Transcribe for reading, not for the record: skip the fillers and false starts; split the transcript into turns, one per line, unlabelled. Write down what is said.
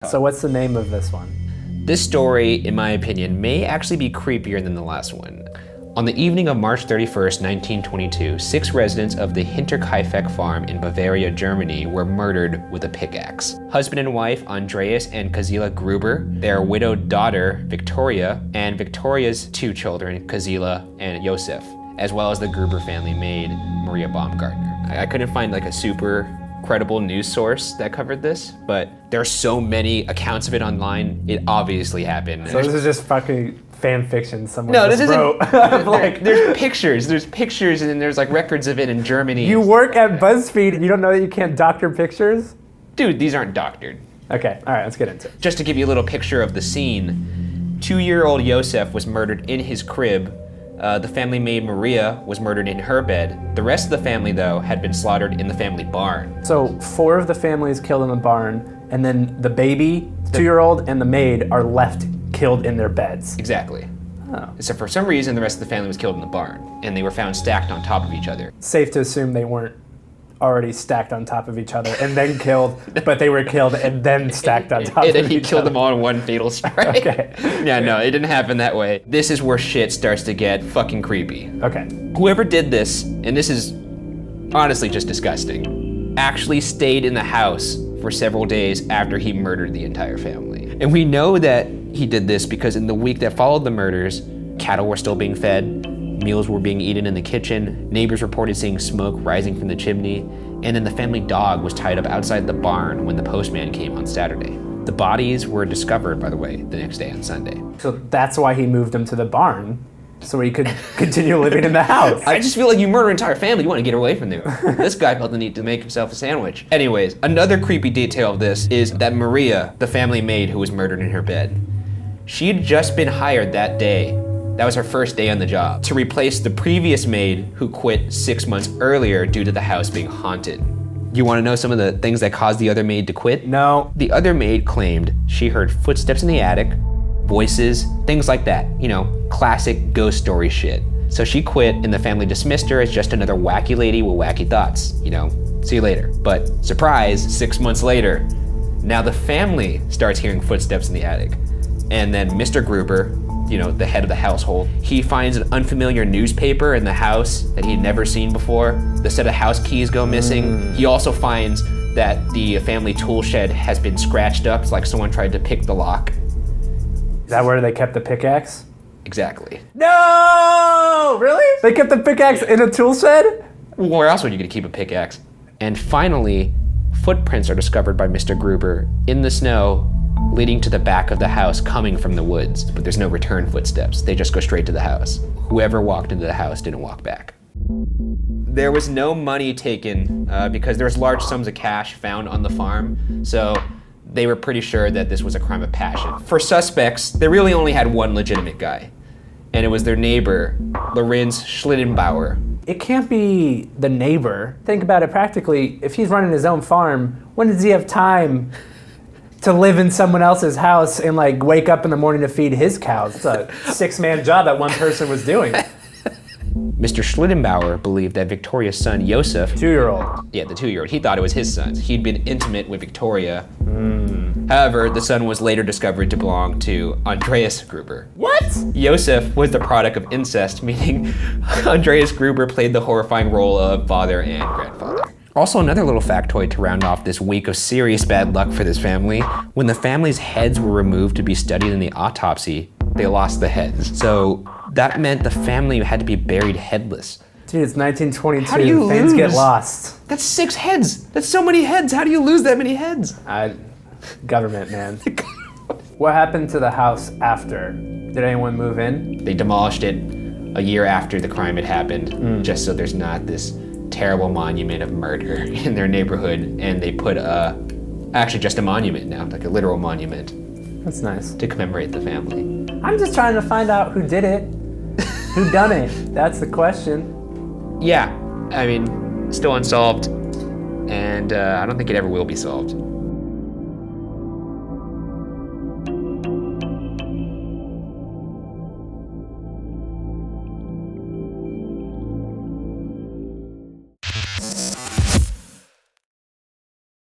So what's the name of this one?
This story, in my opinion, may actually be creepier than the last one. On the evening of March 31st, 1922, 6 residents of the Hinterkaifeck farm in Bavaria, Germany were murdered with a pickaxe. Husband and wife Andreas and Kazila Gruber, their widowed daughter Victoria, and Victoria's 2 children, Kazila and Josef, as well as the Gruber family maid, Maria Baumgartner. I couldn't find like a super credible news source that covered this, but there are so many accounts of it online, it obviously happened.
So this is just fucking fan fiction someone
No,
just
this
wrote.
isn't. Like, there's pictures, and then there's like records of it in Germany.
You work at BuzzFeed, you don't know that you can't doctor pictures?
Dude, these aren't doctored.
Okay, all right, let's get into it.
Just to give you a little picture of the scene, 2-year-old Josef was murdered in his crib. The family maid Maria was murdered in her bed. The rest of the family, though, had been slaughtered in the family barn.
So 4 of the families killed in the barn, and then the baby, 2-year-old, and the maid are left killed in their beds.
Exactly.
Oh.
So for some reason, the rest of the family was killed in the barn, and they were found stacked on top of each other.
Safe to assume they weren't already stacked on top of each other and then killed, but they were killed and then stacked on top of each other.
And he killed them all in one fatal strike.
Okay.
Yeah, no, it didn't happen that way. This is where shit starts to get fucking creepy.
Okay.
Whoever did this, and this is honestly just disgusting, actually stayed in the house for several days after he murdered the entire family. And we know that he did this because in the week that followed the murders, cattle were still being fed, meals were being eaten in the kitchen, neighbors reported seeing smoke rising from the chimney, and then the family dog was tied up outside the barn when the postman came on Saturday. The bodies were discovered, by the way, the next day on Sunday.
So that's why he moved them to the barn, so he could continue living in the house.
I just feel like you murder an entire family, you want to get away from there. This guy felt the need to make himself a sandwich. Anyways, another creepy detail of this is that Maria, the family maid who was murdered in her bed, she had just been hired that day. That was her first day on the job, to replace the previous maid who quit 6 months earlier due to the house being haunted. You want to know some of the things that caused the other maid to quit?
No.
The other maid claimed she heard footsteps in the attic, voices, things like that. You know, classic ghost story shit. So she quit and the family dismissed her as just another wacky lady with wacky thoughts. You know, see you later. But surprise, 6 months later, now the family starts hearing footsteps in the attic. And then Mr. Gruber, you know, the head of the household, he finds an unfamiliar newspaper in the house that he'd never seen before. The set of house keys go missing. He also finds that the family tool shed has been scratched up. It's like someone tried to pick the lock.
Is that where they kept the pickaxe?
Exactly.
No! Really? They kept the pickaxe in a tool shed?
Where else would you keep a pickaxe? And finally, footprints are discovered by Mr. Gruber in the snow, leading to the back of the house coming from the woods, but there's no return footsteps. They just go straight to the house. Whoever walked into the house didn't walk back. There was no money taken because there was large sums of cash found on the farm, so they were pretty sure that this was a crime of passion. For suspects, they really only had one legitimate guy, and it was their neighbor, Lorenz Schlittenbauer.
It can't be the neighbor. Think about it practically. If he's running his own farm, when does he have time to live in someone else's house and like wake up in the morning to feed his cows? It's a 6-man job that one person was doing.
Mr. Schlittenbauer believed that Victoria's son, Josef,
2-year-old.
Yeah, the 2-year-old, he thought it was his son. He'd been intimate with Victoria. However, the son was later discovered to belong to Andreas Gruber.
What?
Josef was the product of incest, meaning Andreas Gruber played the horrifying role of father and grandfather. Also, another little factoid to round off this week of serious bad luck for this family. When the family's heads were removed to be studied in the autopsy, they lost the heads. So that meant the family had to be buried headless.
Dude, it's 1922.
How do you
Things
lose?
get lost.
That's 6 heads. That's so many heads. How do you lose that many heads?
Government, man. What happened to the house after? Did anyone move in?
They demolished it a year after the crime had happened, just so there's not this terrible monument of murder in their neighborhood, and they put actually just a monument now, like a literal monument.
That's nice.
To commemorate the family.
I'm just trying to find out who did it. Who done it? That's the question.
Yeah, I mean, still unsolved, and I don't think it ever will be solved.